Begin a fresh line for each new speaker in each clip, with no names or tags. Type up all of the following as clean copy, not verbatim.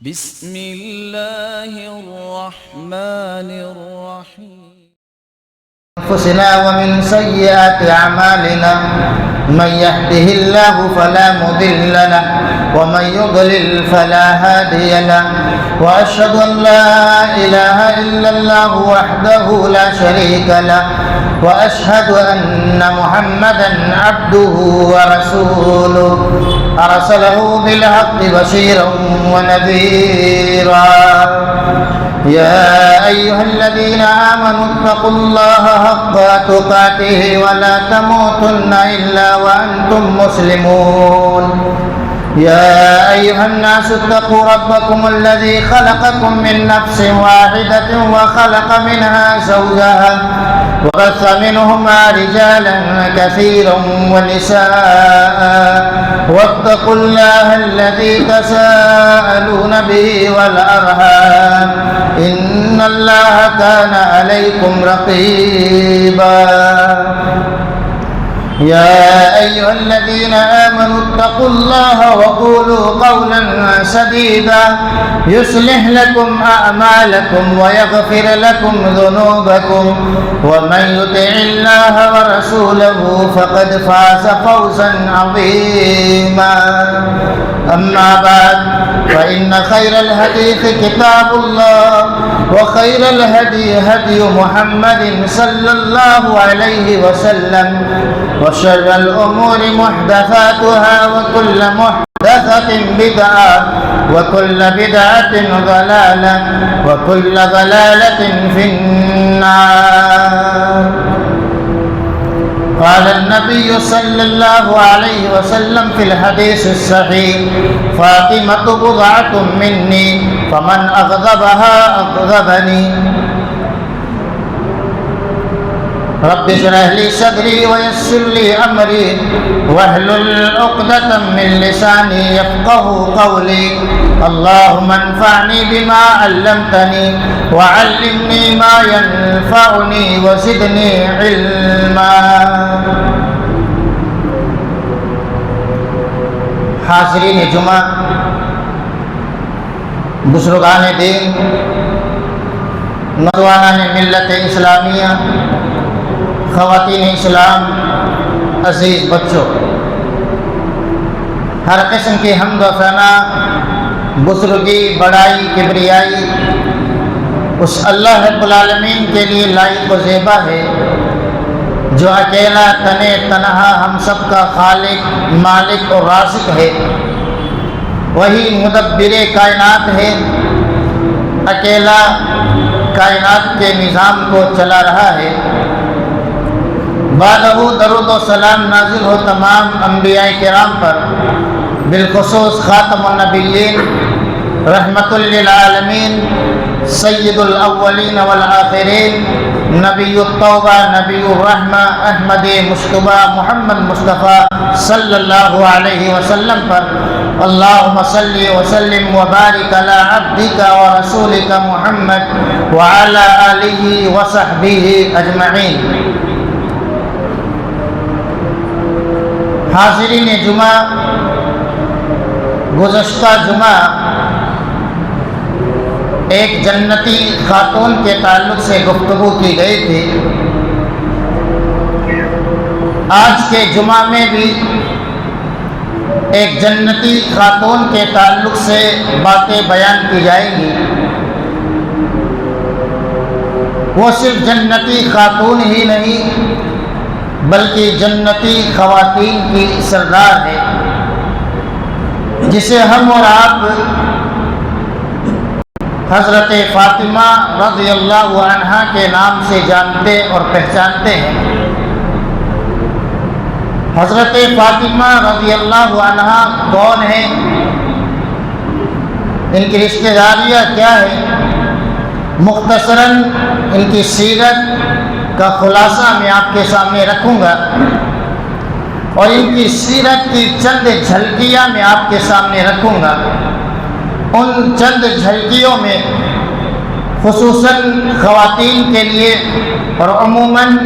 بسم الله الرحمن الرحيم
أنفسنا ومن سيئات أعمالنا من يهده الله فلا مضل له ومن يضلل فلا هادي له وأشهد أن لا إله إلا الله وحده لا شريك له وأشهد أن محمدا عبده ورسوله أرسله بالحق بشيرا ونذيرا يا أيها الذين آمنوا اتقوا الله حق تقاته ولا تموتن إلا وأنتم مسلمون يا أيها الناس اتقوا ربكم الذي خلقكم من نفس واحدة وخلق منها زوجها وبث منهما رجالا كثيرا ونساء واتقوا الله الذي تساءلون به والأرحام إن الله كان عليكم رقيبا يا أيها الذين آمنوا اتقوا الله وقولوا قولا سديدا يصلح لكم أعمالكم ويغفر لكم ذنوبكم ومن يطع الله ورسوله فقد فاز فوزا عظيما أما بعد فإن خير الحديث كتاب الله وخير الهدي هدي محمد صلى الله عليه وسلم وشر الأمور محدثاتها وكل محدثة بدعة وكل بدعة ضلالة وكل ضلالة في النار قال النبي صلى الله عليه وسلم في الحديث الصحيح فاطمة بضعة مني فمن أغضبها أغضبني رب اشرح لي صدري ويسر لي امري واحلل عقدة من لساني يفقهوا قولي اللهم انفعني بما علمتني وعلمني ما ينفعني وزدني علما. حاضرین جمعہ، بزرگان دین، نوجوانان ملت اسلامیہ، خواتین اسلام، عزیز بچوں، ہر قسم کی حمد و ثنا، بزرگی، بڑائی، کبریائی اس اللہ رب العالمین کے لیے لائق و زیبا ہے جو اکیلا تنے تنہا ہم سب کا خالق، مالک اور رازق ہے. وہی مدبر کائنات ہے، اکیلا کائنات کے نظام کو چلا رہا ہے. بعدہ درود و سلام نازل ہو تمام انبیاء کرام پر، بالخصوص خاتم النبیین، رحمت للعالمین، سید الاولین والآخرین، نبی التوبہ، نبی الرحمہ، احمد مصطفیٰ محمد مصطفیٰ صلی اللہ علیہ وسلم پر. اللہم صلی وسلم وبارک علی عبدک ورسولک محمد وعلی آلہ وصحبہ اجمعین. حاضرین جمعہ، گزشتہ جمعہ ایک جنتی خاتون کے تعلق سے گفتگو کی گئی تھی. آج کے جمعہ میں بھی ایک جنتی خاتون کے تعلق سے باتیں بیان کی جائیں گی. وہ صرف جنتی خاتون ہی نہیں بلکہ جنتی خواتین کی سردار ہے، جسے ہم اور آپ حضرت فاطمہ رضی اللہ عنہا کے نام سے جانتے اور پہچانتے ہیں. حضرت فاطمہ رضی اللہ عنہا کون ہیں؟ ان کی رشتہ داریاں کیا ہے؟ مختصراً ان کی سیرت کا خلاصہ میں آپ کے سامنے رکھوں گا اور ان کی سیرت کی چند جھلکیاں میں آپ کے سامنے رکھوں گا. ان چند جھلکیوں میں خصوصاً خواتین کے لیے اور عموماً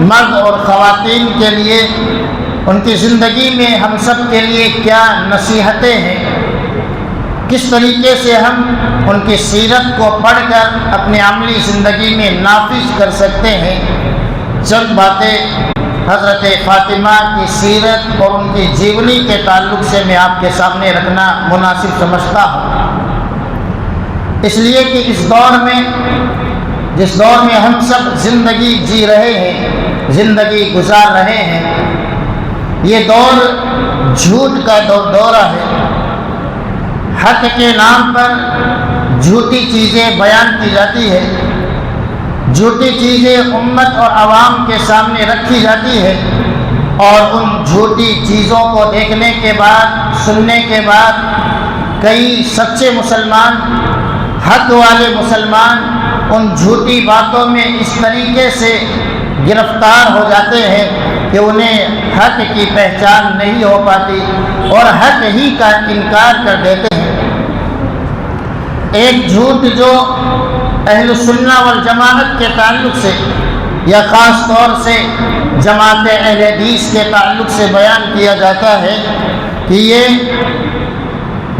مرد اور خواتین کے لیے ان کی زندگی میں ہم سب کے لیے کیا نصیحتیں ہیں کس طریقے سے ہم ان کی سیرت کو پڑھ کر اپنی عملی زندگی میں نافذ کر سکتے ہیں، چند باتیں حضرت فاطمہ کی سیرت اور ان کی جیونی کے تعلق سے میں آپ کے سامنے رکھنا مناسب سمجھتا ہوں، اس لیے کہ اس دور میں، جس دور میں ہم سب زندگی جی رہے ہیں، زندگی گزار رہے ہیں، یہ دور جھوٹ کا دورہ ہے۔ حق کے نام پر جھوٹی چیزیں بیان کی جاتی ہے، جھوٹی چیزیں امت اور عوام کے سامنے رکھی جاتی ہے، اور ان جھوٹی چیزوں کو دیکھنے کے بعد، سننے کے بعد کئی سچے مسلمان، حق والے مسلمان ان جھوٹی باتوں میں اس طریقے سے گرفتار ہو جاتے ہیں کہ انہیں حق کی پہچان نہیں ہو پاتی اور حق ہی کا انکار کر دیتے ہیں۔ ایک جھوٹ جو اہل سنہ والجماعت کے تعلق سے یا خاص طور سے جماعت اہل حدیث کے تعلق سے بیان کیا جاتا ہے کہ یہ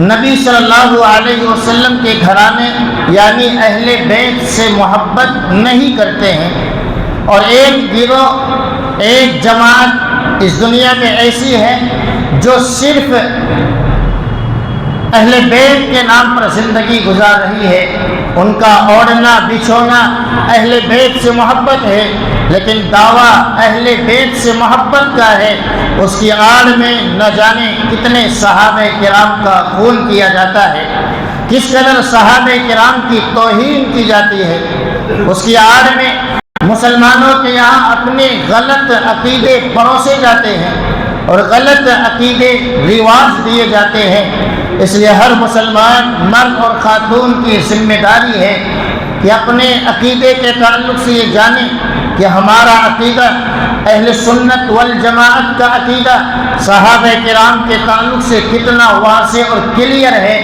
نبی صلی اللہ علیہ وسلم کے گھرانے یعنی اہل بیت سے محبت نہیں کرتے ہیں، اور ایک گروہ، ایک جماعت اس دنیا میں ایسی ہے جو صرف اہل بیت کے نام پر زندگی گزار رہی ہے، ان کا اوڑھنا بچھونا اہل بیت سے محبت ہے، لیکن دعویٰ اہل بیت سے محبت کا ہے، اس کی آڑ میں نہ جانے کتنے صحابہ کرام کا خون کیا جاتا ہے، کس قدر صحابہ کرام کی توہین کی جاتی ہے، اس کی آڑ میں مسلمانوں کے یہاں اپنے غلط عقیدے پروسے جاتے ہیں اور غلط عقیدے رواج دیے جاتے ہیں۔ اس لیے ہر مسلمان مرد اور خاتون کی ذمہ داری ہے کہ اپنے عقیدے کے تعلق سے یہ جانیں کہ ہمارا عقیدہ اہل سنت والجماعت کا عقیدہ صحابہ کرام کے تعلق سے کتنا واضح اور کلیئر ہے،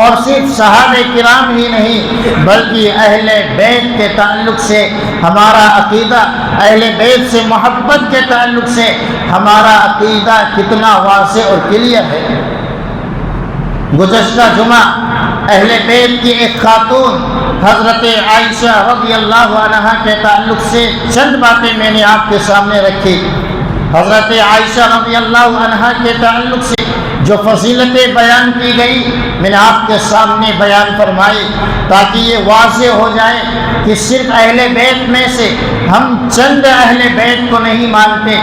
اور صرف صحابہ کرام ہی نہیں بلکہ اہل بیت کے تعلق سے ہمارا عقیدہ، اہل بیت سے محبت کے تعلق سے ہمارا عقیدہ کتنا واضح اور کلیئر ہے۔ گزشتہ جمعہ اہل بیت کی ایک خاتون حضرت عائشہ رضی اللہ عنہا کے تعلق سے چند باتیں میں نے آپ کے سامنے رکھی۔ حضرت عائشہ رضی اللہ عنہا کے تعلق سے جو فضیلتیں بیان کی گئی میں نے آپ کے سامنے بیان فرمائی، تاکہ یہ واضح ہو جائے کہ صرف اہل بیت میں سے ہم چند اہل بیت کو نہیں مانتے،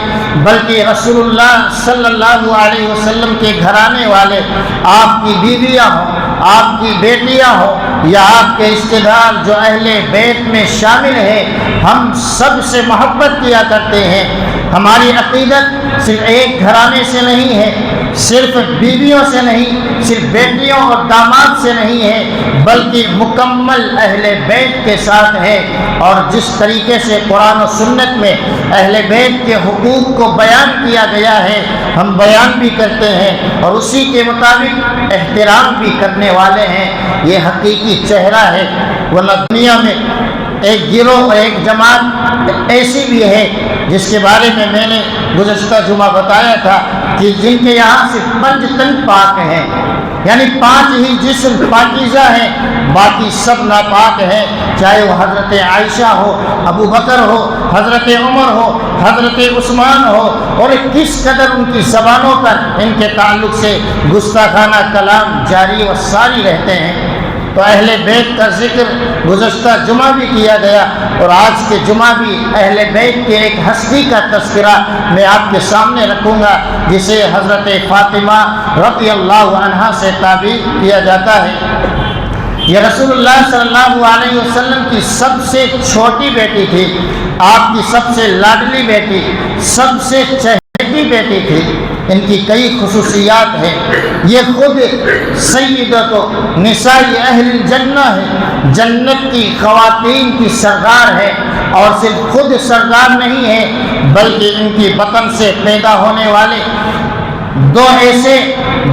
بلکہ رسول اللہ صلی اللہ علیہ وسلم کے گھرانے والے، آپ کی بیویاں ہوں، آپ کی بیٹیاں ہوں یا آپ کے رشتہ دار جو اہل بیت میں شامل ہیں، ہم سب سے محبت کیا کرتے ہیں۔ ہماری عقیدت صرف ایک گھرانے سے نہیں ہے، صرف بیویوں سے نہیں، صرف بیٹیوں اور داماد سے نہیں ہے، بلکہ مکمل اہل بیت کے ساتھ ہے، اور جس طریقے سے قرآن و سنت میں اہل بیت کے حقوق کو بیان کیا گیا ہے ہم بیان بھی کرتے ہیں اور اسی کے مطابق احترام بھی کرنے والے ہیں۔ یہ حقیقی چہرہ ہے، ورنہ دنیا میں ایک گروہ اور ایک جماعت ایسی بھی ہے جس کے بارے میں نے گزشتہ جمعہ بتایا تھا کہ جن کے یہاں صرف 5 تن پاک ہیں، یعنی 5 ہی جسم پاکیزہ ہیں، باقی سب ناپاک ہیں، چاہے وہ حضرت عائشہ ہو، ابو بکر ہو، حضرت عمر ہو، حضرت عثمان ہو، اور کس قدر ان کی زبانوں پر ان کے تعلق سے گستاخانہ کلام جاری و ساری رہتے ہیں۔ تو اہل بیت کا ذکر گزشتہ جمعہ بھی کیا گیا، اور آج کے جمعہ بھی اہل بیت کے ایک ہستی کا تذکرہ میں آپ کے سامنے رکھوں گا جسے حضرت فاطمہ رضی اللہ عنہا سے تعبیر کیا جاتا ہے۔ یہ رسول اللہ صلی اللہ علیہ وسلم کی سب سے چھوٹی بیٹی تھی، آپ کی سب سے لاڈلی بیٹی، سب سے چہیتی بیٹی تھی۔ ان کی کئی خصوصیات ہیں، یہ خود سیدۃ نساء اہل الجنہ ہے، جنت کی خواتین کی سردار ہے، اور صرف خود سردار نہیں ہے بلکہ ان کی بطن سے پیدا ہونے والے 2 ایسے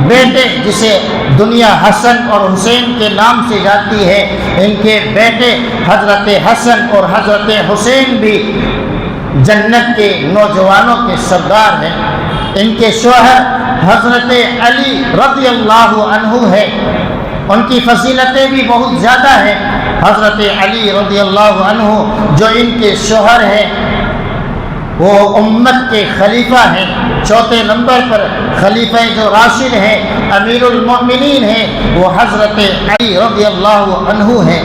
بیٹے جسے دنیا حسن اور حسین کے نام سے جاتی ہے، ان کے بیٹے حضرت حسن اور حضرت حسین بھی جنت کے نوجوانوں کے سردار ہیں۔ ان کے شوہر حضرت علی رضی اللہ عنہ ہے، ان کی فضیلتیں بھی بہت زیادہ ہیں۔ حضرت علی رضی اللہ عنہ جو ان کے شوہر ہیں، وہ امت کے خلیفہ ہیں، چوتھے نمبر پر خلیفہ جو راشد ہیں، امیر المؤمنین ہیں، وہ حضرت علی رضی اللہ عنہ ہیں۔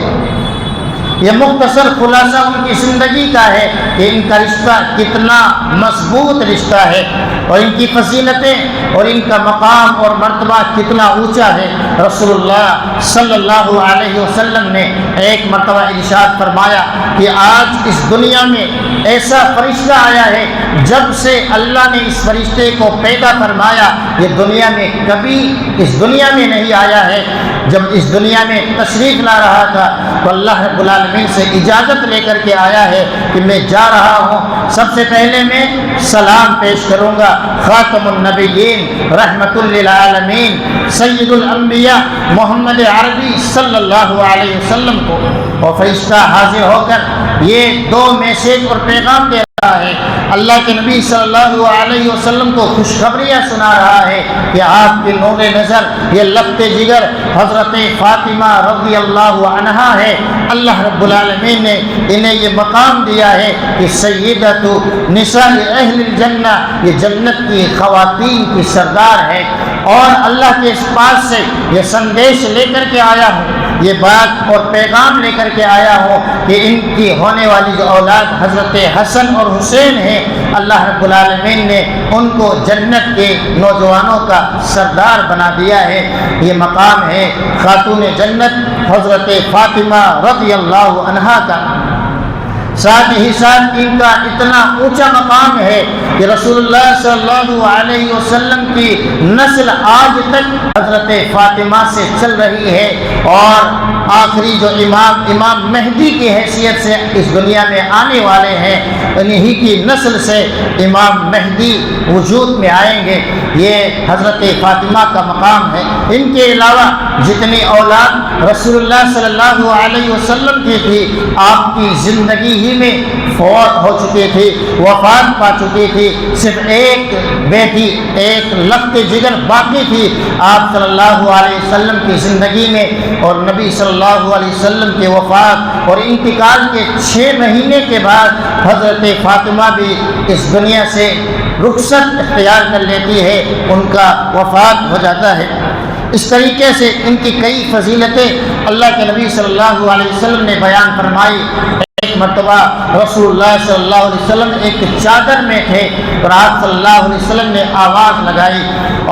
یہ مختصر خلاصہ ان کی زندگی کا ہے کہ ان کا رشتہ کتنا مضبوط رشتہ ہے، اور ان کی فضیلتیں اور ان کا مقام اور مرتبہ کتنا اونچا ہے۔ رسول اللہ صلی اللہ علیہ وسلم نے ایک مرتبہ ارشاد فرمایا کہ آج اس دنیا میں ایسا فرشتہ آیا ہے، جب سے اللہ نے اس فرشتے کو پیدا فرمایا یہ دنیا میں کبھی اس دنیا میں نہیں آیا ہے۔ جب اس دنیا میں تشریف لا رہا تھا تو اللہ رب العالمین سے اجازت لے کر کے آیا ہے کہ میں جا رہا ہوں، سب سے پہلے میں سلام پیش کروں گا خاتم النبیین رحمت للعالمین سید الانبیاء محمد عربی صلی اللہ علیہ وسلم کو، اور فرشتہ حاضر ہو کر یہ دو میسیج اور پیغام دے رہا ہے۔ اللہ کے نبی صلی اللہ علیہ وسلم کو خوشخبریاں سنا رہا ہے کہ آپ کی نور نظر یہ لفت جگر حضرت فاطمہ رضی اللہ عنہا ہے۔ اللہ رب العالمین نے انہیں یہ مقام دیا ہے کہ سیدۃ نساء اہل الجنہ، یہ جنت کی خواتین کی سردار ہے، اور اللہ کے اس پاس سے یہ سندیش لے کر کے آیا ہوں، یہ بات اور پیغام لے کر کے آیا ہوں کہ ان کی ہونے والی جو اولاد حضرت حسن اور حسین ہیں، اللہ رب العالمین نے ان کو جنت کے نوجوانوں کا سردار بنا دیا ہے۔ یہ مقام ہے خاتون جنت حضرت فاطمہ رضی اللہ عنہا کا۔ ساتھ ہی ساتھ ان کا اتنا اونچا مقام ہے کہ رسول اللہ صلی اللہ علیہ وسلم کی نسل آج تک حضرت فاطمہ سے چل رہی ہے، اور آخری جو امام مہدی کی حیثیت سے اس دنیا میں آنے والے ہیں، انہی کی نسل سے امام مہدی وجود میں آئیں گے۔ یہ حضرت فاطمہ کا مقام ہے۔ ان کے علاوہ جتنی اولاد رسول اللہ صلی اللہ علیہ وسلم کی تھی، آپ کی زندگی ہی میں فوت ہو چکی تھی، وفات پا چکی تھی، صرف ایک بیٹی ایک لفت جگر باقی تھی آپ صلی اللہ علیہ وسلم کی زندگی میں، اور نبی صلی اللہ علیہ وسلم کی وفات اور انتقال کے 6 مہینے کے بعد حضرت فاطمہ بھی اس دنیا سے رخصت اختیار کر لیتی ہے، ان کا وفات ہو جاتا ہے۔ اس طریقے سے ان کی کئی فضیلتیں اللہ کے نبی صلی اللہ علیہ وسلم نے بیان فرمائی۔ ایک مرتبہ رسول اللہ صلی اللہ علیہ وسلم ایک چادر میں تھے، اور آپ صلی اللہ علیہ وسلم نے آواز لگائی،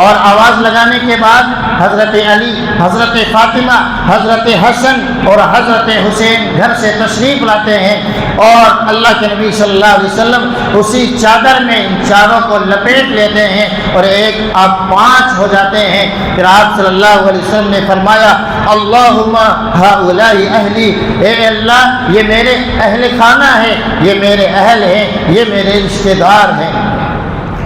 اور آواز لگانے کے بعد حضرت علی، حضرت فاطمہ، حضرت حسن اور حضرت حسین گھر سے تشریف لاتے ہیں، اور اللہ کے نبی صلی اللہ علیہ وسلم اسی چادر میں ان چاروں کو لپیٹ لیتے ہیں، اور ایک آپ 5 ہو جاتے ہیں۔ پھر آپ صلی اللہ علیہ وسلم نے فرمایا اللہم ہؤلاء اہلی، اے اللہ یہ میرے اہل خانہ ہے، یہ میرے اہل ہیں، یہ میرے رشتہ دار ہیں۔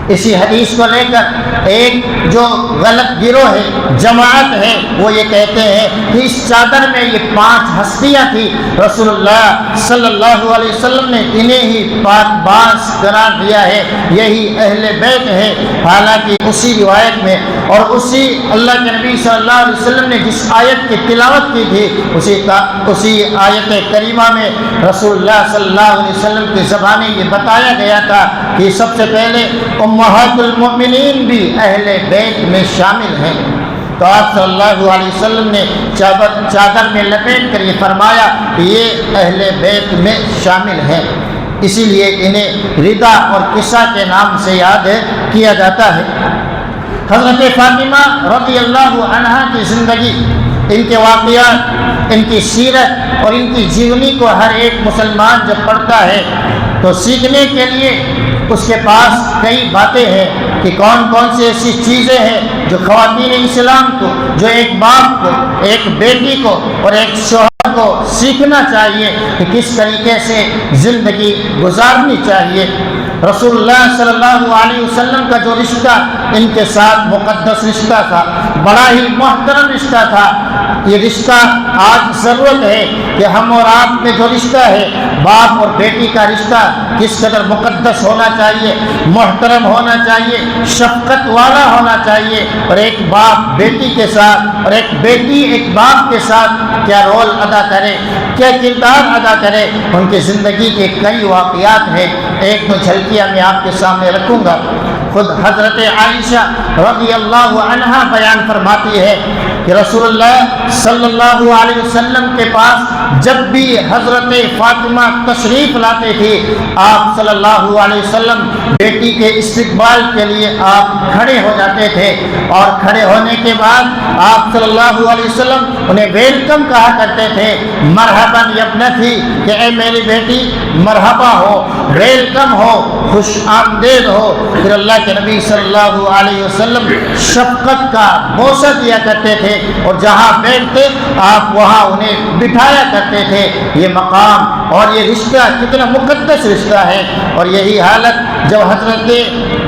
اسی حدیث کو لے کر ایک جو غلط گروہ ہے، جماعت ہے، وہ یہ کہتے ہیں کہ اس چادر میں یہ 5 ہستیاں تھیں، رسول اللہ صلی اللہ علیہ وسلم نے انہیں ہی پاک باز قرار دیا ہے، یہی اہل بیت ہے۔ حالانکہ اسی روایت میں اور اسی اللہ کے نبی صلی اللہ علیہ وسلم نے جس آیت کی تلاوت کی تھی، اسی آیت کریمہ میں رسول اللہ صلی اللہ علیہ وسلم کی زبانیں یہ بتایا گیا تھا کہ سب سے پہلے امہات المؤمنین بھی اہل بیت میں شامل ہیں۔ تو آپ صلی اللہ علیہ وسلم نے چادر میں لپیٹ کر یہ فرمایا کہ یہ اہل بیت میں شامل ہیں، اسی لیے انہیں ردا اور قصہ کے نام سے یاد کیا جاتا ہے۔ حضرت فاطمہ رضی اللہ عنہا کی زندگی، ان کے واقعات، ان کی سیرت اور ان کی جیونی کو ہر ایک مسلمان جب پڑھتا ہے تو سیکھنے کے لیے اس کے پاس کئی باتیں ہیں کہ کون کون سی ایسی چیزیں ہیں جو خواتین اسلام کو، جو ایک باپ کو، ایک بیٹی کو اور ایک شوہر کو سیکھنا چاہیے کہ کس طریقے سے زندگی گزارنی چاہیے۔ رسول اللہ صلی اللہ علیہ وسلم کا جو رشتہ ان کے ساتھ مقدس رشتہ تھا، بڑا ہی محترم رشتہ تھا۔ یہ رشتہ آج ضرورت ہے کہ ہم اور آپ میں جو رشتہ ہے باپ اور بیٹی کا رشتہ کس قدر مقدس ہونا چاہیے، محترم ہونا چاہیے، شفقت والا ہونا چاہیے، اور ایک باپ بیٹی کے ساتھ اور ایک بیٹی ایک باپ کے ساتھ کیا رول ادا کرے، کیا کردار ادا کرے۔ ان کی زندگی کے کئی واقعات ہیں، ایک دو جھلکیاں میں آپ کے سامنے رکھوں گا۔ خود حضرت عائشہ رضی اللہ عنہا بیان فرماتی ہے کہ رسول اللہ صلی اللہ علیہ وسلم کے پاس جب بھی حضرت فاطمہ تشریف لاتے تھے، آپ صلی اللہ علیہ وسلم بیٹی کے استقبال کے لیے آپ کھڑے ہو جاتے تھے، اور کھڑے ہونے کے بعد آپ صلی اللہ علیہ وسلم انہیں ویلکم کہا کرتے تھے، مرحبا یا ابنتی، کہ اے میری بیٹی مرحبا ہو، ویلکم ہو، خوش آمدید ہو۔ پھر اللہ کے نبی صلی اللہ علیہ وسلم شفقت کا بوسہ دیا کرتے تھے، اور جہاں بیٹھتے آپ وہاں انہیں بٹھایا کرتے تھے۔ یہ مقام اور یہ رشتہ کتنا مقدس رشتہ ہے، اور یہی حالت جب حضرت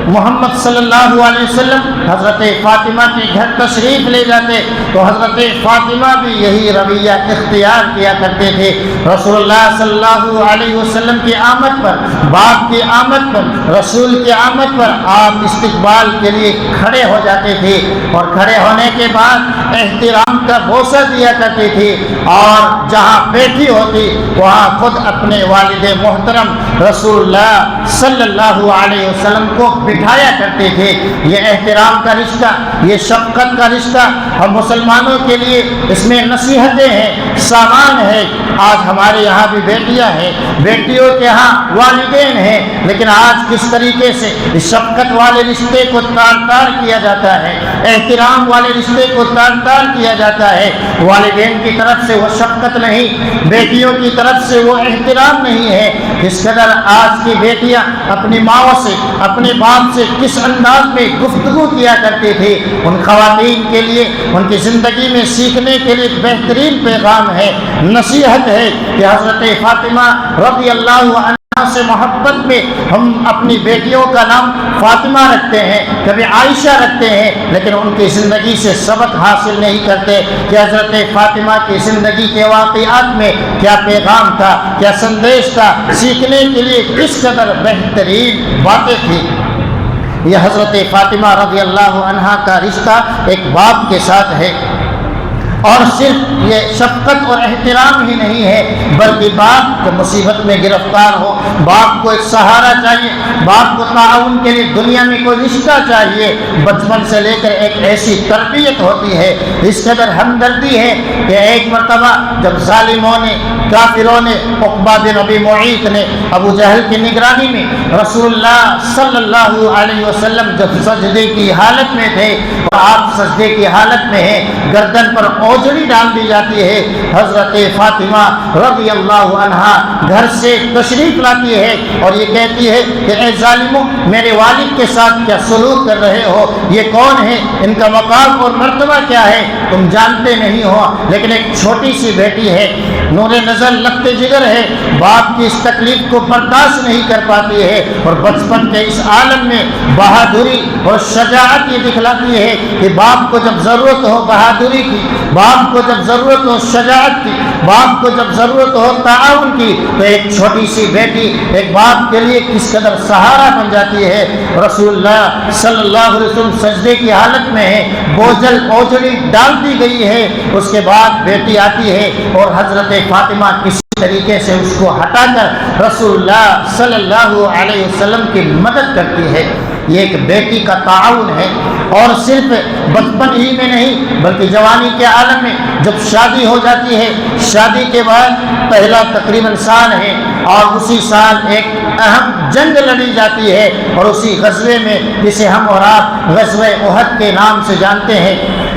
محمد صلی اللہ علیہ وسلم حضرت فاطمہ کے گھر تشریف لے جاتے تو حضرت فاطمہ بھی یہی رویہ اختیار کیا کرتے تھے۔ رسول اللہ صلی اللہ علیہ وسلم کی آمد پر، باپ کی آمد پر، رسول کی آمد پر آپ استقبال کے لیے کھڑے ہو جاتے تھے، اور کھڑے ہونے کے بعد احترام کا بوسہ دیا کرتے تھے، اور جہاں بیٹھی ہوتی وہاں خود اپنے والد محترم رسول اللہ صلی اللہ علیہ وسلم کو بٹھایا کرتے تھے۔ یہ احترام کا رشتہ، یہ شفقت کا رشتہ ہم مسلمانوں کے لیے اس میں نصیحتیں ہیں، سامان ہے۔ آج ہمارے یہاں بھی بیٹیاں ہیں، بیٹیوں کے ہاں والدین ہیں، لیکن آج کس طریقے سے اس شفقت والے رشتے کو تار تار کیا جاتا ہے، احترام والے رشتے کو تار تار کیا جاتا ہے۔ والدین کی طرف سے وہ شفقت نہیں، بیٹیوں کی طرف سے وہ احترام نہیں ہے۔ اس قدر آج کی بیٹیاں اپنی ماں سے، اپنے باپ سے کس انداز میں گفتگو کیا کرتے تھے، ان خواتین کے لیے ان کی زندگی میں سیکھنے کے لیے بہترین پیغام ہے، نصیحت ہے کہ حضرت فاطمہ رضی اللہ عنہ سے محبت میں ہم اپنی بیٹیوں کا نام فاطمہ رکھتے ہیں، کبھی عائشہ رکھتے ہیں، لیکن ان کی زندگی سے سبق حاصل نہیں کرتے کہ حضرت فاطمہ کی زندگی کے واقعات میں کیا پیغام تھا، کیا سندیش تھا، سیکھنے کے لیے کس قدر بہترین باتیں تھیں۔ یہ حضرت فاطمہ رضی اللہ عنہا کا رشتہ ایک باپ کے ساتھ ہے، اور صرف یہ شفقت اور احترام ہی نہیں ہے، بلکہ باپ جب مصیبت میں گرفتار ہو، باپ کو ایک سہارا چاہیے، باپ کو تعاون کے لیے دنیا میں کوئی رشتہ چاہیے۔ بچپن سے لے کر ایک ایسی تربیت ہوتی ہے، اس قدر ہمدردی ہے کہ ایک مرتبہ جب ظالموں نے، کافروں نے، عقبہ بن ابی معیط نے ابو جہل کی نگرانی میں رسول اللہ صلی اللہ علیہ وسلم جب سجدے کی حالت میں تھے، اور آپ سجدے کی حالت میں ہیں، گردن پر اوجڑی ڈال دی جاتی ہے، حضرت فاطمہ رضی اللہ عنہا گھر سے تشریف لاتی ہے اور یہ کہتی ہے کہ اے ظالموں، میرے والد کے ساتھ کیا سلوک کر رہے ہو؟ یہ کون ہے؟ ان کا مقام اور مرتبہ کیا ہے؟ تم جانتے نہیں ہو، لیکن ایک چھوٹی سی بیٹی ہے، نور نظر لخت جگر ہے، باپ کی اس تکلیف کو برداشت نہیں کر پاتی ہے، اور بچپن کے اس عالم میں بہادری اور شجاعت یہ دکھلاتی ہے کہ باپ کو جب ضرورت ہو بہادری کی، باپ کو جب ضرورت ہو شجاعت کی، باپ کو جب ضرورت ہو تعاون کی، تو ایک چھوٹی سی بیٹی ایک باپ کے لیے کس قدر سہارا بن جاتی ہے۔ رسول اللہ صلی اللہ علیہ وسلم سجدے کی حالت میں ہے، بوجھل اوجڑی ڈال دی گئی ہے، اس کے بعد بیٹی آتی ہے اور حضرت فاطمہ کسی طریقے سے اس کو ہٹا کر رسول اللہ صلی اللہ علیہ وسلم کی مدد کرتی ہے۔ یہ ایک بیٹی کا تعاون ہے، اور صرف بچپن ہی میں نہیں بلکہ جوانی کے عالم میں جب شادی ہو جاتی ہے، شادی کے بعد پہلا تقریباً سال ہے، اور اسی سال ایک اہم جنگ لڑی جاتی ہے، اور اسی غزوے میں جسے ہم اور آپ غزوہ احد کے نام سے جانتے ہیں،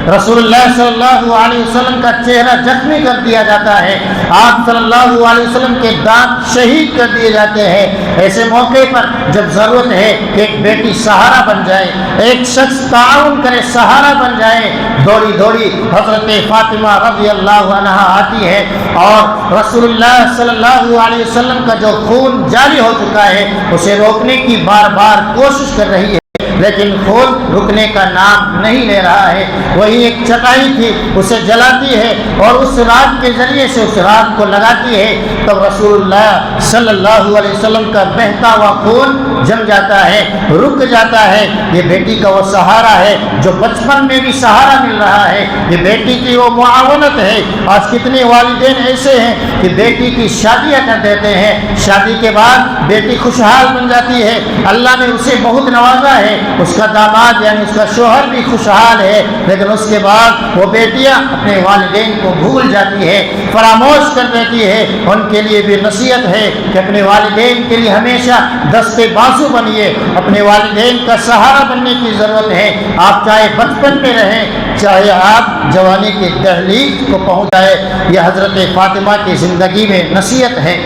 رسول اللہ صلی اللہ علیہ وسلم کا چہرہ زخمی کر دیا جاتا ہے، آپ صلی اللہ علیہ وسلم کے دانت شہید کر دیے جاتے ہیں۔ ایسے موقع پر جب ضرورت ہے کہ ایک بیٹی سہارا بن جائے، ایک شخص تعاون کرے، سہارا بن جائے، دوڑی دوڑی حضرت فاطمہ رضی اللہ عنہا آتی ہے، اور رسول اللہ صلی اللہ علیہ وسلم کا جو خون جاری ہو چکا ہے اسے روکنے کی بار بار کوشش کر رہی ہے، لیکن خون رکنے کا نام نہیں لے رہا ہے۔ وہی ایک چٹائی تھی، اسے جلاتی ہے اور اس رات کے ذریعے سے اس رات کو لگاتی ہے، تب رسول اللہ صلی اللہ علیہ وسلم کا بہتا ہوا خون جم جاتا ہے، رک جاتا ہے۔ یہ بیٹی کا وہ سہارا ہے جو بچپن میں بھی سہارا مل رہا ہے، یہ بیٹی کی وہ معاونت ہے۔ آج کتنے والدین ایسے ہیں کہ بیٹی کی شادیاں کر دیتے ہیں، شادی کے بعد بیٹی خوشحال بن جاتی ہے، اللہ نے اسے بہت نوازا ہے، اس کا داماد یعنی اس کا شوہر بھی خوشحال ہے، لیکن اس کے بعد وہ بیٹیاں اپنے والدین کو بھول جاتی ہے، فراموش کر دیتی ہے۔ ان کے لیے بھی نصیحت ہے کہ اپنے والدین کے لیے ہمیشہ دستے بازو بنیے، اپنے والدین کا سہارا بننے کی ضرورت ہے۔ آپ چاہے بچپن میں رہیں، چاہے آپ جوانی کی دہلیز کو پہنچ جائے، یہ حضرت فاطمہ کی زندگی میں نصیحت ہے۔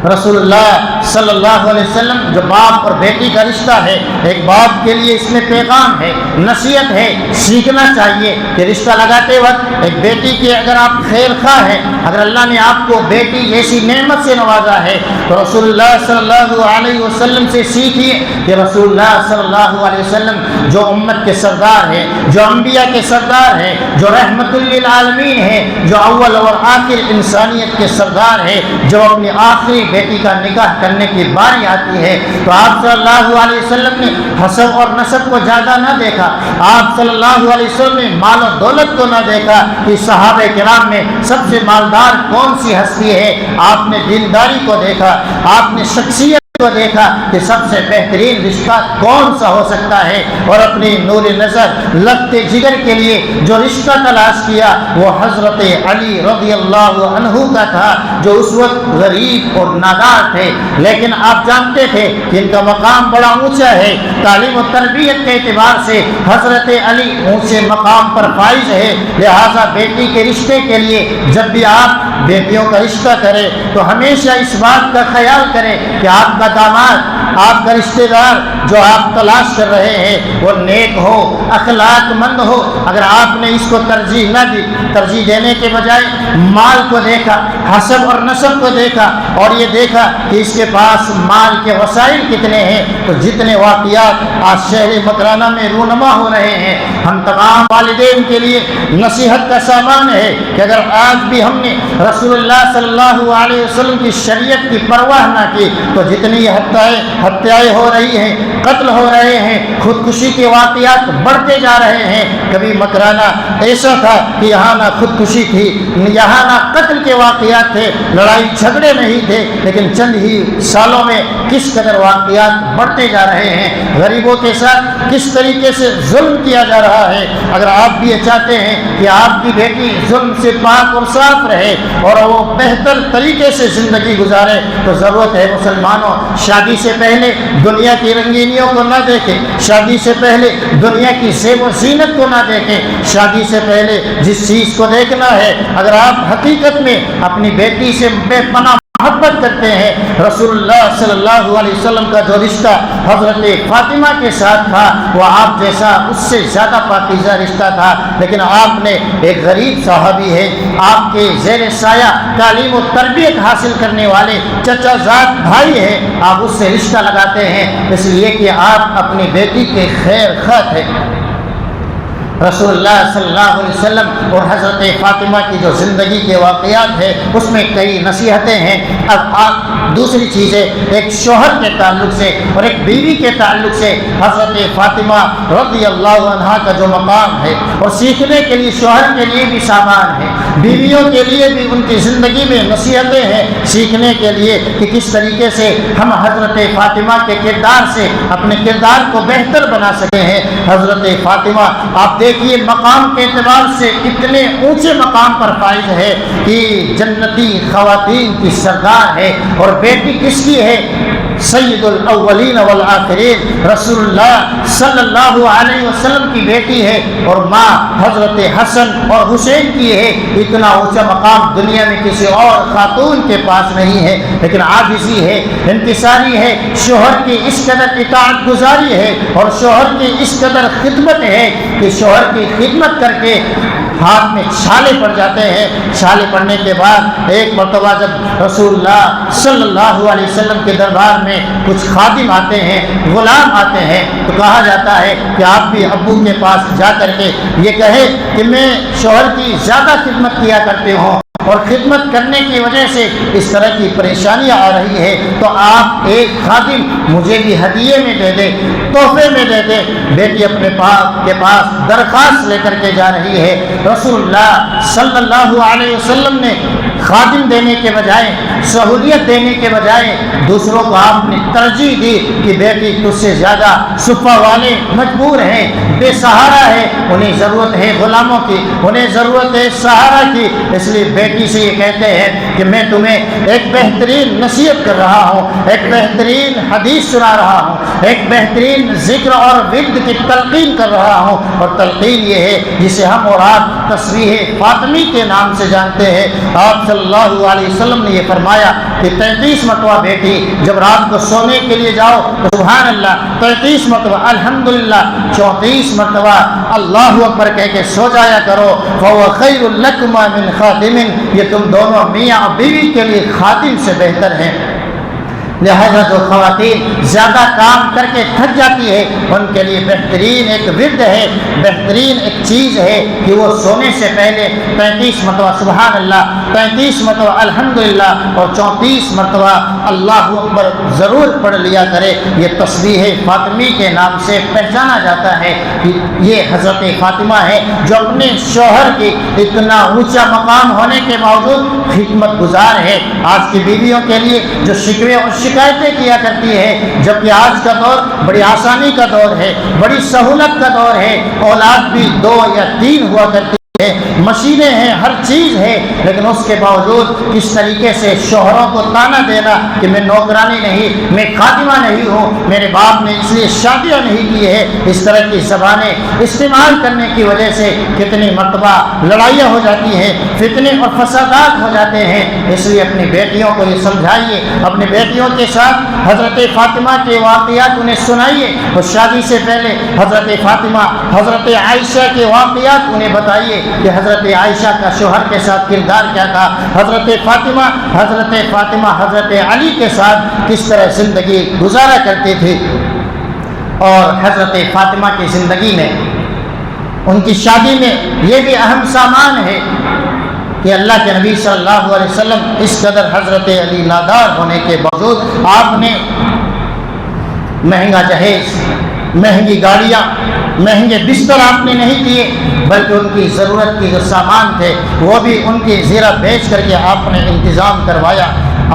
رسول اللہ صلی اللہ علیہ وسلم جو باپ اور بیٹی کا رشتہ ہے، ایک باپ کے لیے اس میں پیغام ہے، نصیحت ہے، سیکھنا چاہیے کہ رشتہ لگاتے وقت ایک بیٹی کے اگر آپ خیر خواہ ہیں، اگر اللہ نے آپ کو بیٹی جیسی نعمت سے نوازا ہے تو رسول اللہ صلی اللہ علیہ وسلم سے سیکھیے کہ رسول اللہ صلی اللہ علیہ وسلم جو امت کے سردار ہیں، جو انبیاء کے سردار ہیں، جو رحمت للعالمین ہیں، جو اول اور آخر انسانیت کے سردار ہیں، جو اپنی آخری بیٹی کا نکاح کرنے کی باری آتی ہے تو آپ صلی اللہ علیہ وسلم نے حسب اور نسب کو زیادہ نہ دیکھا، آپ صلی اللہ علیہ وسلم نے مال و دولت کو نہ دیکھا کہ صحابہ کرام میں سب سے مالدار کون سی ہستی ہے، آپ نے دینداری کو دیکھا، آپ نے شخصیت کو دیکھا کہ سب سے بہترین رشتہ کون سا ہو سکتا ہے، اور اپنی نور نظر لگتے جگر کے لیے جو رشتہ تلاش کیا وہ حضرت علی رضی اللہ عنہ کا تھا، جو اس وقت غریب اور نادار تھے، لیکن آپ جانتے تھے کہ ان کا مقام بڑا اونچا ہے، تعلیم و تربیت کے اعتبار سے حضرت علی اونچے مقام پر فائز ہے، لہذا بیٹی کے رشتے کے لیے جب بھی آپ بیٹیوں کا رشتہ کریں تو ہمیشہ اس بات کا خیال کریں کہ آپ کا داماد، آپ کا رشتہ دار جو آپ تلاش کر رہے ہیں وہ نیک ہو، اخلاق مند ہو۔ اگر آپ نے اس کو ترجیح نہ دی، ترجیح دینے کے بجائے مال کو دیکھا، حسب اور نسب کو دیکھا اور یہ دیکھا کہ اس کے پاس مال کے وسائل کتنے ہیں، تو جتنے واقعات آج شہر مکرانہ میں رونما ہو رہے ہیں، ہم تمام والدین کے لیے نصیحت کا سامان ہے کہ اگر آج بھی ہم نے رسول اللہ صلی اللہ علیہ وسلم کی شریعت کی پرواہ نہ کی تو جتنی ہتیائیں ہو رہی ہیں، قتل ہو رہے ہیں، خودکشی کے واقعات بڑھتے جا رہے ہیں۔ کبھی مکرانہ ایسا تھا کہ یہاں نہ خودکشی تھی، یہاں نہ قتل کے واقعات تھے، لڑائی جھگڑے نہیں تھے، لیکن چند ہی سالوں میں کس قدر واقعات بڑھتے جا رہے ہیں، غریبوں کے ساتھ کس طریقے سے ظلم کیا جا رہا ہے۔ اگر آپ بھی یہ چاہتے ہیں کہ آپ کی بیٹی ظلم سے پاک اور صاف رہے اور وہ بہتر طریقے سے زندگی گزارے تو ضرورت ہے مسلمانوں، شادی سے پہلے دنیا کی رنگینیوں کو نہ دیکھیں، شادی سے پہلے دنیا کی زیب و زینت کو نہ دیکھیں، شادی سے پہلے جس چیز کو دیکھنا ہے، اگر آپ حقیقت میں اپنی بیٹی سے بے پناہ محبت کرتے ہیں، رسول اللہ صلی اللہ علیہ وسلم کا جو رشتہ حضرت فاطمہ کے ساتھ تھا وہ آپ جیسا اس سے زیادہ پاکیزہ رشتہ تھا، لیکن آپ نے ایک غریب صحابی ہے، آپ کے زیر سایہ تعلیم و تربیت حاصل کرنے والے چچا زاد بھائی ہیں، آپ اس سے رشتہ لگاتے ہیں اس لیے کہ آپ اپنی بیٹی کے خیر خواہ تھے۔ رسول اللہ صلی اللہ علیہ وسلم اور حضرت فاطمہ کی جو زندگی کے واقعات ہیں اس میں کئی نصیحتیں ہیں۔ اب دوسری چیز ہے، ایک شوہر کے تعلق سے اور ایک بیوی کے تعلق سے حضرت فاطمہ رضی اللہ عنہا کا جو مقام ہے اور سیکھنے کے لیے شوہر کے لیے بھی سامان ہے، بیویوں کے لیے بھی ان کی زندگی میں نصیحتیں ہیں سیکھنے کے لیے کہ کس طریقے سے ہم حضرت فاطمہ کے کردار سے اپنے کردار کو بہتر بنا سکے ہیں۔ حضرت فاطمہ آپ دیکھیے مقام کے اعتبار سے اتنے اونچے مقام پر فائز ہے کہ جنتی خواتین کی سردار ہے، اور بیٹی کس کی ہے؟ سید الاولین والآخرین رسول اللہ صلی اللہ علیہ وسلم کی بیٹی ہے، اور ماں حضرت حسن اور حسین کی ہے۔ اتنا اونچا مقام دنیا میں کسی اور خاتون کے پاس نہیں ہے، لیکن عاجزی ہے، انکساری ہے، شوہر کی اس قدر اطاعت گزاری ہے اور شوہر کی اس قدر خدمت ہے کہ شوہر کی خدمت کر کے ہاتھ میں چھالے پڑ جاتے ہیں۔ چھالے پڑنے کے بعد ایک مرتبہ جب رسول اللہ صلی اللہ علیہ وسلم کے دربار میں کچھ خادم آتے ہیں، غلام آتے ہیں، تو کہا جاتا ہے کہ آپ بھی ابو کے پاس جا کر کے یہ کہے کہ میں شوہر کی زیادہ خدمت کیا کرتے ہوں اور خدمت کرنے کی وجہ سے اس طرح کی پریشانیاں آ رہی ہے، تو آپ ایک خادم مجھے بھی ہدیے میں دے دے، تحفے میں دے دے۔ بیٹی اپنے باپ کے پاس درخواست لے کر کے جا رہی ہے۔ رسول اللہ صلی اللہ علیہ وسلم نے خادم دینے کے بجائے، سہولیت دینے کے بجائے دوسروں کو آپ نے ترجیح دی کہ بیٹی تجھ سے زیادہ صفہ والے مجبور ہیں، بے سہارا ہے، انہیں ضرورت ہے غلاموں کی، انہیں ضرورت ہے سہارا کی، اس لیے بیٹی سے یہ کہتے ہیں کہ میں تمہیں ایک بہترین نصیحت کر رہا ہوں، ایک بہترین حدیث سنا رہا ہوں، ایک بہترین ذکر اور ورد کی تلقین کر رہا ہوں، اور تلقین یہ ہے جسے ہم اور آپ تسبیح فاطمی کے نام سے جانتے ہیں۔ آپ صلی اللہ علیہ وسلم نے یہ فرمایا کہ 33 مرتبہ بیٹی جب رات کو سونے کے لیے جاؤ تو سبحان اللہ 33 مرتبہ الحمدللہ 34 مرتبہ اللہ اکبر کہہ کے سو جایا کرو۔ فَهُوَ خَيْرٌ لَكُمَا مِنْ خَادِمٍ، یہ تم دونوں میاں اور بیوی کے لیے خادم سے بہتر ہیں۔ لہذا جو خواتین زیادہ کام کر کے تھک جاتی ہے ان کے لیے بہترین ایک ورد ہے، بہترین ایک چیز ہے کہ وہ سونے سے پہلے 33 مرتبہ سبحان اللہ، 33 مرتبہ الحمدللہ اور 34 مرتبہ اللہ اکبر ضرور پڑھ لیا کرے۔ یہ تسبیح فاطمی کے نام سے پہچانا جاتا ہے کہ یہ حضرت فاطمہ ہے جو اپنے شوہر کی اتنا اونچا مقام ہونے کے باوجود خدمت گزار ہے۔ آج کی بیویوں کے لیے جو شکوے اور شکایتیں کیا کرتی ہے، جبکہ آج کا دور بڑی آسانی کا دور ہے، بڑی سہولت کا دور ہے، اولاد بھی 2 یا 3 ہوا کرتی ہے، مشینیں ہیں، ہر چیز ہے، لیکن اس کے باوجود کس طریقے سے شوہروں کو تانا دینا کہ میں نوکرانی نہیں، میں خادمہ نہیں ہوں، میرے باپ نے اس لیے شادیاں نہیں کی ہے، اس طرح کی زبانیں استعمال کرنے کی وجہ سے کتنی مرتبہ لڑائیاں ہو جاتی ہیں، فتنے اور فسادات ہو جاتے ہیں۔ اس لیے اپنی بیٹیوں کو یہ سمجھائیے، اپنی بیٹیوں کے ساتھ حضرت فاطمہ کے واقعات انہیں سنائیے، اور شادی سے پہلے حضرت فاطمہ حضرت عائشہ کے واقعات انہیں بتائیے کہ حضرت عائشہ کا شوہر کے ساتھ کردار کیا تھا، حضرت فاطمہ حضرت علی کے ساتھ کس طرح زندگی گزارا کرتی تھی۔ اور حضرت فاطمہ کی زندگی میں، ان کی شادی میں یہ بھی اہم سامان ہے کہ اللہ کے نبی صلی اللہ علیہ وسلم اس قدر حضرت علی نادار ہونے کے باوجود آپ نے مہنگا جہیز، مہنگی گاڑیاں، مہنگے بستر آپ نے نہیں دیے، بلکہ ان کی ضرورت کی جو سامان تھے وہ بھی ان کی زیرہ بیچ کر کے آپ نے انتظام کروایا۔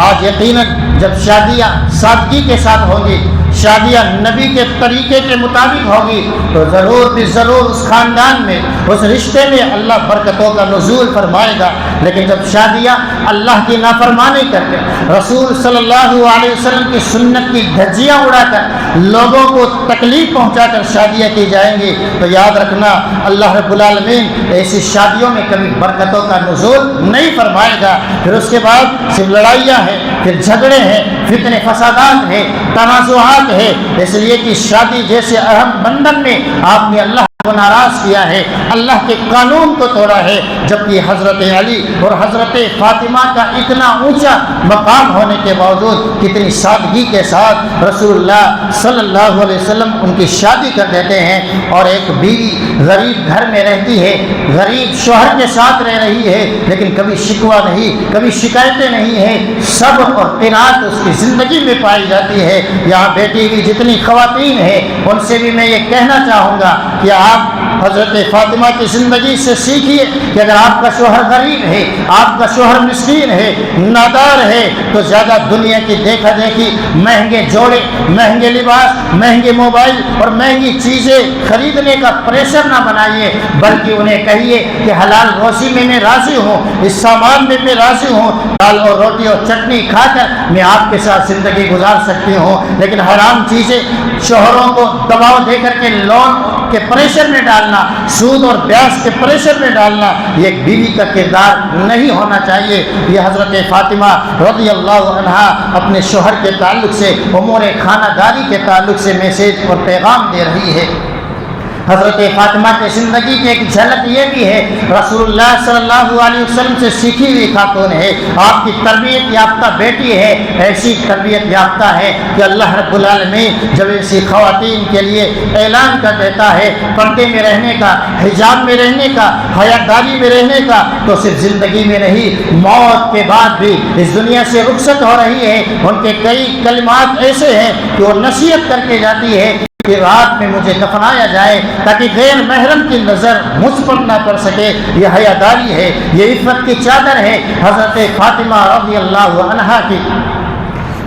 آج یقیناً جب شادیاں سادگی کے ساتھ ہوں گی، شادیاں نبی کے طریقے کے مطابق ہوگی، تو ضرور بھی ضرور اس خاندان میں، اس رشتے میں اللہ برکتوں کا نزول فرمائے گا۔ لیکن جب شادیاں اللہ کی نافرمانی کر کے، رسول صلی اللہ علیہ وسلم کی سنت کی دھجیاں اڑا کر، لوگوں کو تکلیف پہنچا کر شادیاں کی جائیں گی، تو یاد رکھنا اللہ رب العالمین ایسی شادیوں میں کبھی برکتوں کا نزول نہیں فرمائے گا۔ پھر اس کے بعد صرف لڑائیاں ہیں، پھر جھگڑے ہیں، فتنے فسادات ہیں، تنازعات ہے، اس لیے کہ شادی جیسے اہم بندھن میں آپ نے اللہ کو ناراض کیا ہے، اللہ کے قانون کو توڑا ہے، جبکہ حضرت علی اور حضرت فاطمہ کا اتنا اونچا مقام ہونے کے باوجود کتنی سادگی کے ساتھ رسول اللہ صلی اللہ علیہ وسلم ان کی شادی کر دیتے ہیں۔ اور ایک بیوی غریب گھر میں رہتی ہے، غریب شوہر کے ساتھ رہ رہی ہے، لیکن کبھی شکوہ نہیں، کبھی شکایتیں نہیں ہیں، صبر اور قناعت اس کی زندگی میں پائی جاتی ہے۔ یہاں بیٹی ہوئی جتنی خواتین ہیں ان سے بھی میں یہ کہنا چاہوں گا کہ آپ حضرت فاطمہ کی زندگی سے سیکھیے کہ اگر آپ کا شوہر غریب ہے، آپ کا شوہر مسکین ہے، نادار ہے، تو زیادہ دنیا کی دیکھا دیکھی، مہنگے جوڑے، مہنگے لباس، مہنگے موبائل اور مہنگی چیزیں خریدنے کا پریشر نہ بنائیے، بلکہ انہیں کہیے کہ حلال روزی میں راضی ہوں، اس سامان میں راضی ہوں، دال اور روٹی اور چٹنی کھا کر میں آپ کے ساتھ زندگی گزار سکتی ہوں، لیکن حرام چیزیں شوہروں کو دباؤ دے کر کے لون کے پریشر میں ڈالنا، سود اور بیاج کے پریشر میں ڈالنا، یہ ایک بیوی کا کردار نہیں ہونا چاہیے۔ یہ حضرت فاطمہ رضی اللہ عنہا اپنے شوہر کے تعلق سے، امور خانہ داری کے تعلق سے میسیج اور پیغام دے رہی ہے۔ حضرت فاطمہ کی زندگی کی ایک جھلک یہ بھی ہے، رسول اللہ صلی اللہ علیہ وسلم سے سیکھی ہوئی خاتون ہے، آپ کی تربیت یافتہ بیٹی ہے، ایسی تربیت یافتہ ہے کہ اللہ رب العالمین جب ایسی خواتین کے لیے اعلان کر دیتا ہے پردے میں رہنے کا، حجاب میں رہنے کا، حیاداری میں رہنے کا، تو صرف زندگی میں نہیں موت کے بعد بھی اس دنیا سے رخصت ہو رہی ہے۔ ان کے کئی کلمات ایسے ہیں کہ وہ نصیحت کر کے جاتی ہے کہ رات میں مجھے دفنایا جائے تاکہ غیر محرم کی نظر مجھ پر نہ پڑ سکے۔ یہ حیاداری ہے، یہ عفت کی چادر ہے حضرت فاطمہ رضی اللہ عنہا کی۔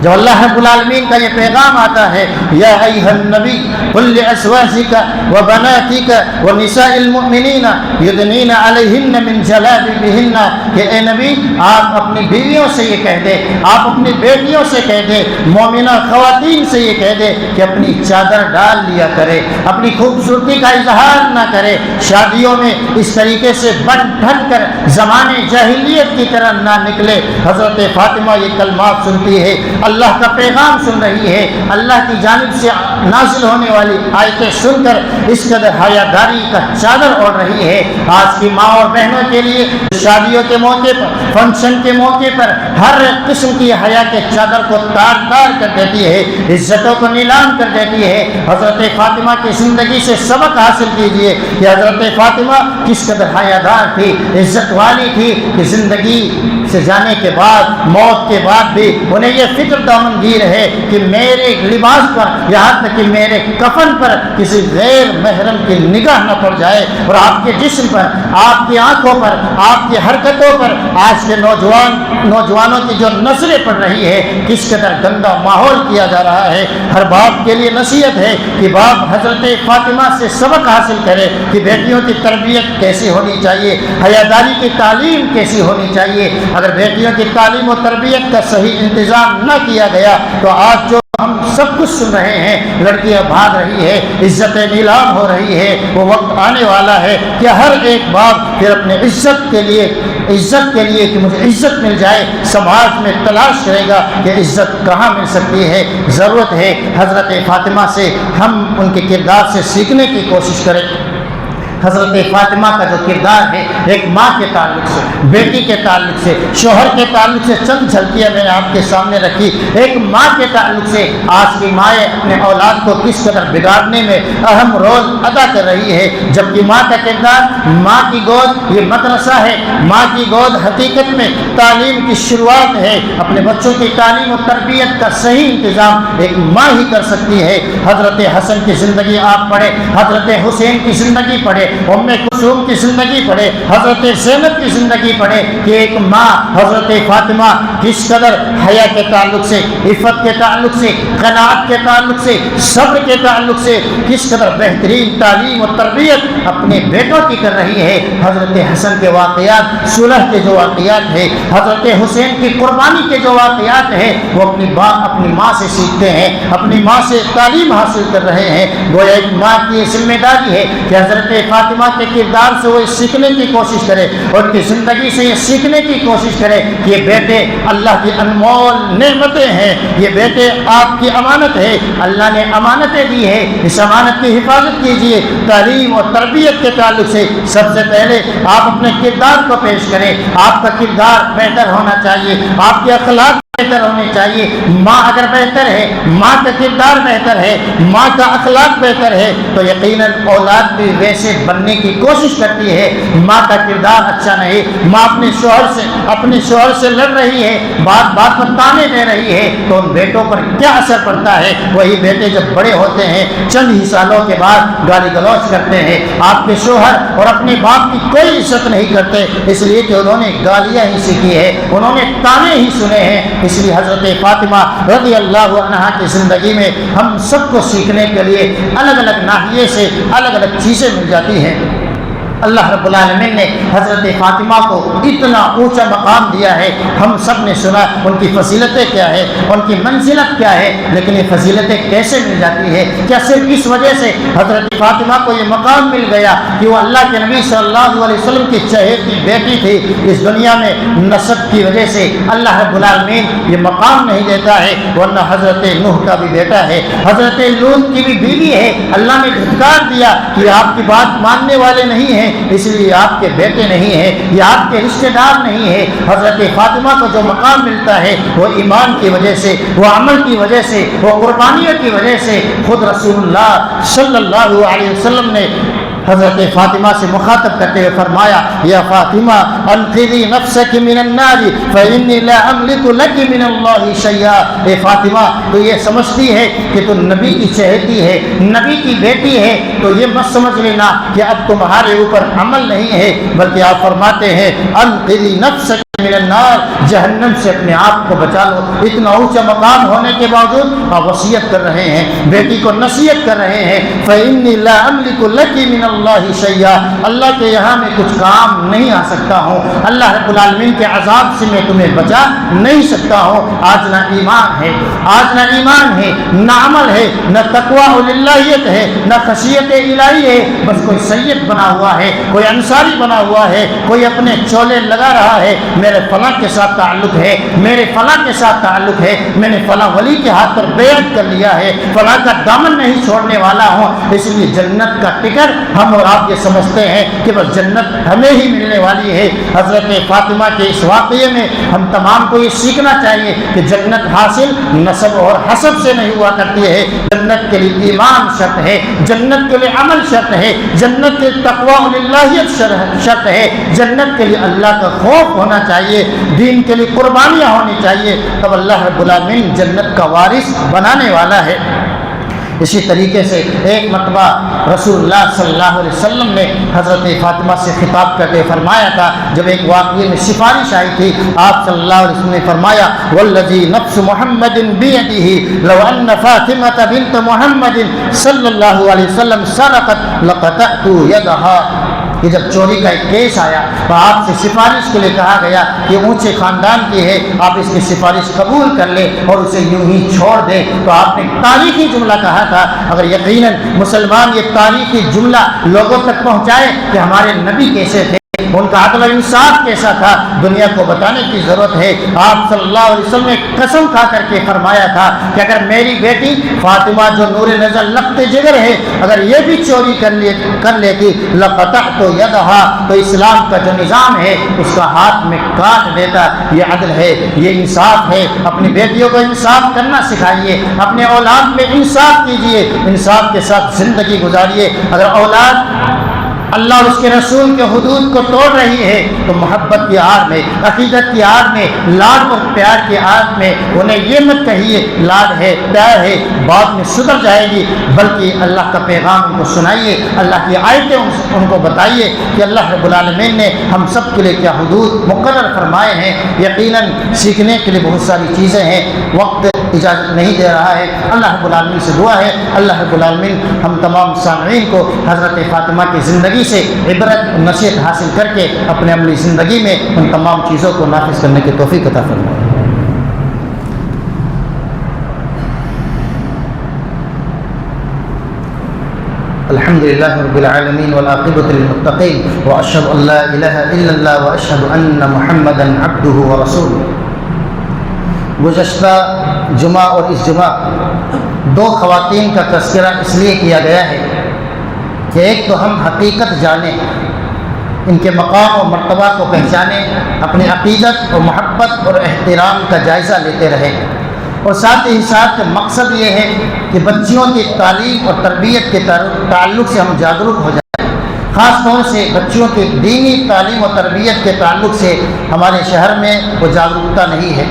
جب اللہ رب العالمین کا یہ پیغام آتا ہے، یا ایھا النبی قل لازواجک وبناتک ونساء المؤمنین یدنین علیہن من جلابیبہن، کہ اے نبی آپ اپنی بیویوں سے یہ کہہ دیں، آپ اپنی بیٹیوں سے کہہ دیں، مومنہ خواتین سے یہ کہہ دیں کہ اپنی چادر ڈال لیا کرے، اپنی خوبصورتی کا اظہار نہ کرے، شادیوں میں اس طریقے سے بن ڈھل کر زمانے جاہلیت کی طرح نہ نکلے۔ حضرت فاطمہ یہ کلمات سنتی ہے، اللہ کا پیغام سن رہی ہے، اللہ کی جانب سے نازل ہونے والی آیتیں سن کر اس قدر حیاداری کا چادر اوڑھ رہی ہے۔ آج کی ماں اور بہنوں کے لیے شادیوں کے موقع پر، فنکشن کے موقع پر ہر قسم کی حیا کے چادر کو تار تار کر دیتی ہے، عزتوں کو نیلام کر دیتی ہے۔ حضرت فاطمہ کی زندگی سے سبق حاصل کیجئے کہ حضرت فاطمہ کس قدر حیادار تھی، عزت والی تھی، کہ زندگی سے جانے کے بعد، موت کے بعد بھی انہیں یہ فکر دامنگیر ہے کہ میرے لباس پر، یہاں تک کہ میرے کفن پر کسی غیر محرم کی نگاہ نہ پڑ جائے۔ اور آپ کے جسم پر، آپ کی آنکھوں پر، آپ کی حرکتوں پر آج کے نوجوانوں کی جو نظریں پڑ رہی ہے، کس قدر گندا ماحول کیا جا رہا ہے۔ ہر باپ کے لیے نصیحت ہے کہ باپ حضرت فاطمہ سے سبق حاصل کرے کہ بیٹیوں کی تربیت کیسی ہونی چاہیے، حیاداری کی تعلیم کیسی ہونی چاہیے۔ اگر بیٹیوں کی تعلیم و تربیت کا صحیح انتظام نہ کیا گیا تو آج جو ہم سب کچھ سن رہے ہیں، لڑکیاں بھاگ رہی ہے، عزتیں نیلام ہو رہی ہے، وہ وقت آنے والا ہے کہ ہر ایک باپ پھر اپنے عزت کے لیے کہ مجھے عزت مل جائے سماج میں تلاش کرے گا کہ عزت کہاں مل سکتی ہے۔ ضرورت ہے حضرت فاطمہ سے ہم ان کے کردار سے سیکھنے کی کوشش کریں۔ حضرت فاطمہ کا جو کردار ہے، ایک ماں کے تعلق سے، بیٹی کے تعلق سے، شوہر کے تعلق سے چند جھلکیاں میں نے آپ کے سامنے رکھی۔ ایک ماں کے تعلق سے آج کی مائیں اپنے اولاد کو کس قدر بگاڑنے میں اہم رول ادا کر رہی ہے، جبکہ ماں کا کردار، ماں کی گود یہ مدرسہ ہے، ماں کی گود حقیقت میں تعلیم کی شروعات ہے۔ اپنے بچوں کی تعلیم و تربیت کا صحیح انتظام ایک ماں ہی کر سکتی ہے۔ حضرت حسن کی زندگی آپ پڑھیں، حضرت حسین کی زندگی پڑھیں، ام کلثوم کی زندگی پڑھے، حضرت زینب کی زندگی پڑھے کہ ایک ماں حضرت فاطمہ کس قدر حیا کے تعلق سے، عفت کے تعلق سے، قناعت کے تعلق سے، صبر کے تعلق سے کس قدر بہترین تعلیم و تربیت اپنے بیٹوں کی کر رہی ہے۔ حضرت حسن کے واقعات، صلح کے جو واقعات ہیں، حضرت حسین کی قربانی کے جو واقعات ہیں، وہ اپنی ماں سے سیکھتے ہیں، اپنی ماں سے تعلیم حاصل کر رہے ہیں۔ گویا ایک ماں کی ذمہ داری ہے کہ حضرت فاطمہ کے کردار سے وہ سیکھنے کی کوشش کرے، اور کی زندگی سے یہ سیکھنے کی کوشش کرے کہ یہ بیٹے اللہ کی انمول نعمتیں ہیں، یہ بیٹے آپ کی امانت ہے، اللہ نے امانتیں دی ہے، اس امانت کی حفاظت کیجیے۔ تعلیم اور تربیت کے تعلق سے سب سے پہلے آپ اپنے کردار کو پیش کریں۔ آپ کا کردار بہتر ہونا چاہیے، آپ کے اخلاق بہتر ہونے چاہیے۔ ماں اگر بہتر ہے، ماں کا کردار بہتر ہے، ماں کا اخلاق بہتر ہے، تو یقیناً اولاد بھی ویسے بننے کی کوشش کرتی ہے۔ ماں کا کردار اچھا نہیں، ماں اپنے شوہر سے لڑ رہی ہے، بات بات پر تانے دے رہی ہے، تو ان بیٹوں پر کیا اثر پڑتا ہے؟ وہی بیٹے جب بڑے ہوتے ہیں چند ہی سالوں کے بعد گالی گلوچ کرتے ہیں، آپ کے شوہر اور اپنے باپ کی کوئی عزت نہیں کرتے، اس لیے کہ انہوں نے گالیاں ہی سیکھی ہے، انہوں نے تانے ہی سنے ہیں۔ اس لیے حضرت فاطمہ رضی اللہ عنہا کی زندگی میں ہم سب کو سیکھنے کے لیے الگ الگ ناحیے سے الگ الگ چیزیں مل جاتی ہیں۔ اللہ رب العالمین نے حضرت فاطمہ کو اتنا اونچا مقام دیا ہے. ہم سب نے سنا ان کی فضیلتیں کیا ہے, ان کی منزلت کیا ہے, لیکن یہ فضیلتیں کیسے مل جاتی ہے؟ کیا صرف اس وجہ سے حضرت فاطمہ کو یہ مقام مل گیا کہ وہ اللہ کے نبی صلی اللہ علیہ وسلم کی چہیتی بیٹی تھی؟ اس دنیا میں نسب کی وجہ سے اللہ رب العالمین یہ مقام نہیں دیتا ہے, ورنہ حضرت نوح کا بھی بیٹا ہے, حضرت لوط کی بھی بیوی ہے. اللہ نے دھتکار دیا کہ آپ کی بات ماننے والے نہیں ہیں, اس لیے آپ کے بیٹے نہیں ہیں, یہ آپ کے رشتے دار نہیں ہیں. حضرت فاطمہ کو جو مقام ملتا ہے وہ ایمان کی وجہ سے, وہ عمل کی وجہ سے, وہ قربانیوں کی وجہ سے. خود رسول اللہ صلی اللہ علیہ وسلم نے حضرت فاطمہ سے مخاطب کرتے ہوئے فرمایا, یا فاطمہ انقذی نفسک من النار فإنی لا املک لک من اللہ شیئا. اے فاطمہ, تو یہ سمجھتی ہے کہ تو نبی کی چہیتی ہے, نبی کی بیٹی ہے, تو یہ مت سمجھ لینا کہ اب تمہارے اوپر عمل نہیں ہے, بلکہ آپ فرماتے ہیں انقذی نفسک من النار, جہنم سے اپنے آپ کو بچا لو. اتنا اونچا مقام ہونے کے باوجود آپ وصیت کر رہے ہیں, بیٹی کو نصیحت کر رہے ہیں, فإنی لا املک لک من اللہ شیئا, اللہ کے یہاں میں کچھ کام نہیں آ سکتا ہوں, اللہ رب العالمین کے عذاب سے میں تمہیں بچا نہیں سکتا ہوں. آج نہ ایمان ہے, آج نہ ایمان ہے, نہ عمل ہے, نہ تقویٰ للہیت ہے, نہ خشیت الہی ہے, بس کوئی سید بنا ہوا ہے, کوئی انصاری بنا ہوا ہے, کوئی اپنے چولے لگا رہا ہے, میرے فلاں کے ساتھ تعلق ہے, میرے فلاں کے ساتھ تعلق ہے, میں نے فلاں ولی کے ہاتھ پر بیعت کر لیا ہے, فلاں کا دامن نہیں چھوڑنے والا ہوں, اس لیے جنت کا ٹکٹ ہم اور آپ یہ سمجھتے ہیں کہ بس جنت ہمیں ہی ملنے والی ہے. حضرت فاطمہ کے اس واقعے میں ہم تمام کو یہ سیکھنا چاہیے کہ جنت حاصل نسب اور حسب سے نہیں ہوا کرتی ہے. جنت کے لیے ایمان شرط ہے, جنت کے لیے عمل شرط ہے, جنت کے تقویٰ للہیت شرط ہے, جنت کے لیے اللہ کا خوف ہونا چاہیے, دین کے لیے قربانیاں ہونی چاہیے, تب اللہ رب العالمین جنت کا وارث بنانے والا ہے. اسی طریقے سے ایک مرتبہ رسول اللہ صلی اللہ علیہ وسلم نے حضرت فاطمہ سے خطاب کرتے فرمایا تھا, جب ایک واقعے میں سفارش آئی تھی, آپ صلی اللہ علیہ وسلم نے فرمایا, والذی نفس محمد بیدہ لو ان فاطمہ بنت محمد صلی اللہ علیہ وسلم سرقت لقطعت یدہا. کہ جب چوری کا ایک کیس آیا تو آپ سے سفارش کے لیے کہا گیا کہ اونچے خاندان کی ہے, آپ اس کی سفارش قبول کر لیں اور اسے یوں ہی چھوڑ دیں, تو آپ نے تاریخی جملہ کہا تھا. اگر یقیناً مسلمان یہ تاریخی جملہ لوگوں تک پہنچائے کہ ہمارے نبی کیسے تھے, ان کا عدل و انصاف کیسا تھا, دنیا کو بتانے کی ضرورت ہے. آپ صلی اللہ علیہ وسلم نے قسم کھا کر کے فرمایا تھا کہ اگر میری بیٹی فاطمہ جو نور نظر لخت جگر ہے, اگر یہ بھی چوری کر لیتی لقطعت یدہا, تو اسلام کا جو نظام ہے اس کا ہاتھ میں کاٹ دیتا. یہ عدل ہے, یہ انصاف ہے. اپنی بیٹیوں کو انصاف کرنا سکھائیے, اپنے اولاد میں انصاف کیجیے, انصاف کے ساتھ زندگی گزاریے. اگر اولاد اللہ اور اس کے رسول کے حدود کو توڑ رہی ہے تو محبت کی آڑ میں, عقیدت کی آڑ میں, لاڈ اور پیار کی آڑ میں انہیں یہ مت کہیے لاڈ ہے, پیار ہے, بعد میں سدھر جائے گی, بلکہ اللہ کا پیغام ان کو سنائیے, اللہ کی آیتیں ان کو بتائیے کہ اللہ رب العالمین نے ہم سب کے لیے کیا حدود مقرر فرمائے ہیں. یقیناً سیکھنے کے لیے بہت ساری چیزیں ہیں, وقت اجازت نہیں دے رہا ہے. اللہ رب العالمین سے دعا ہے اللہ رب العالمین ہم تمام سامعین کو حضرت فاطمہ کی زندگی سے عبرت نصیحت حاصل کر کے اپنے عملی زندگی میں ان تمام چیزوں کو نافذ کرنے کی توفیق عطا فرمائے. الحمد للہ رب العالمین والعاقبۃ للمتقین واشهد ان لا الہ الا اللہ واشهد ان محمدا عبدہ ورسولہ. گزشتہ جمعہ اور اس جمعہ دو خواتین کا تذکرہ اس لیے کیا گیا ہے کہ ایک تو ہم حقیقت جانیں, ان کے مقام و مرتبہ کو پہچانیں, اپنی عقیدت و محبت اور احترام کا جائزہ لیتے رہیں, اور ساتھ ہی ساتھ مقصد یہ ہے کہ بچیوں کی تعلیم اور تربیت کے تعلق سے ہم جاگرک ہو جائیں. خاص طور سے بچیوں کی دینی تعلیم و تربیت کے تعلق سے ہمارے شہر میں وہ جاگرکتا نہیں ہے,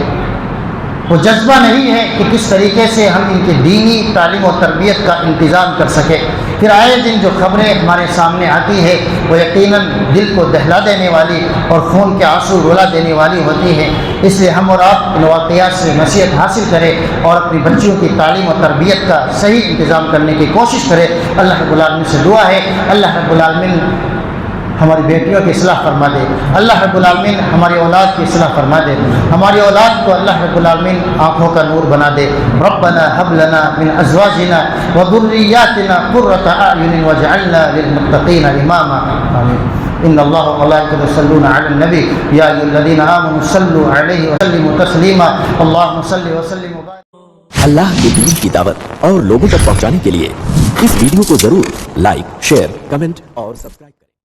وہ جذبہ نہیں ہے کہ کس طریقے سے ہم ان کی دینی تعلیم و تربیت کا انتظام کر سکیں. پھر آئے دن جو خبریں ہمارے سامنے آتی ہے وہ یقیناً دل کو دہلا دینے والی اور خون کے آنسو رلا دینے والی ہوتی ہے. اس لیے ہم اور آپ ان واقعات سے نصیحت حاصل کریں اور اپنی بچیوں کی تعلیم و تربیت کا صحیح انتظام کرنے کی کوشش کریں. اللہ رب العالمین سے دعا ہے اللہ رب العالمین ہماری بیٹیوں کی اصلاح فرما دے اللہ رب العالمین، ہماری اولاد کی اصلاح فرما دے، ہماری اولاد کو اللہ رب العالمین آنکھوں کا نور بنا دے۔ ربنا هب لنا من ازواجنا وذرياتنا قرة اعين واجعلنا للمتقين اماما آمين۔ ان الله وملائكته يصلون على النبي يا ايها الذين امنوا صلوا عليه وسلموا تسليما اللهم صل وسلم وبارك۔
اللہ کے دین کی دعوت اور لوگوں تک پہنچانے کے لیے اس ویڈیو کو ضرور لائک، شیئر، کمنٹ اور سبسکرائب کریں۔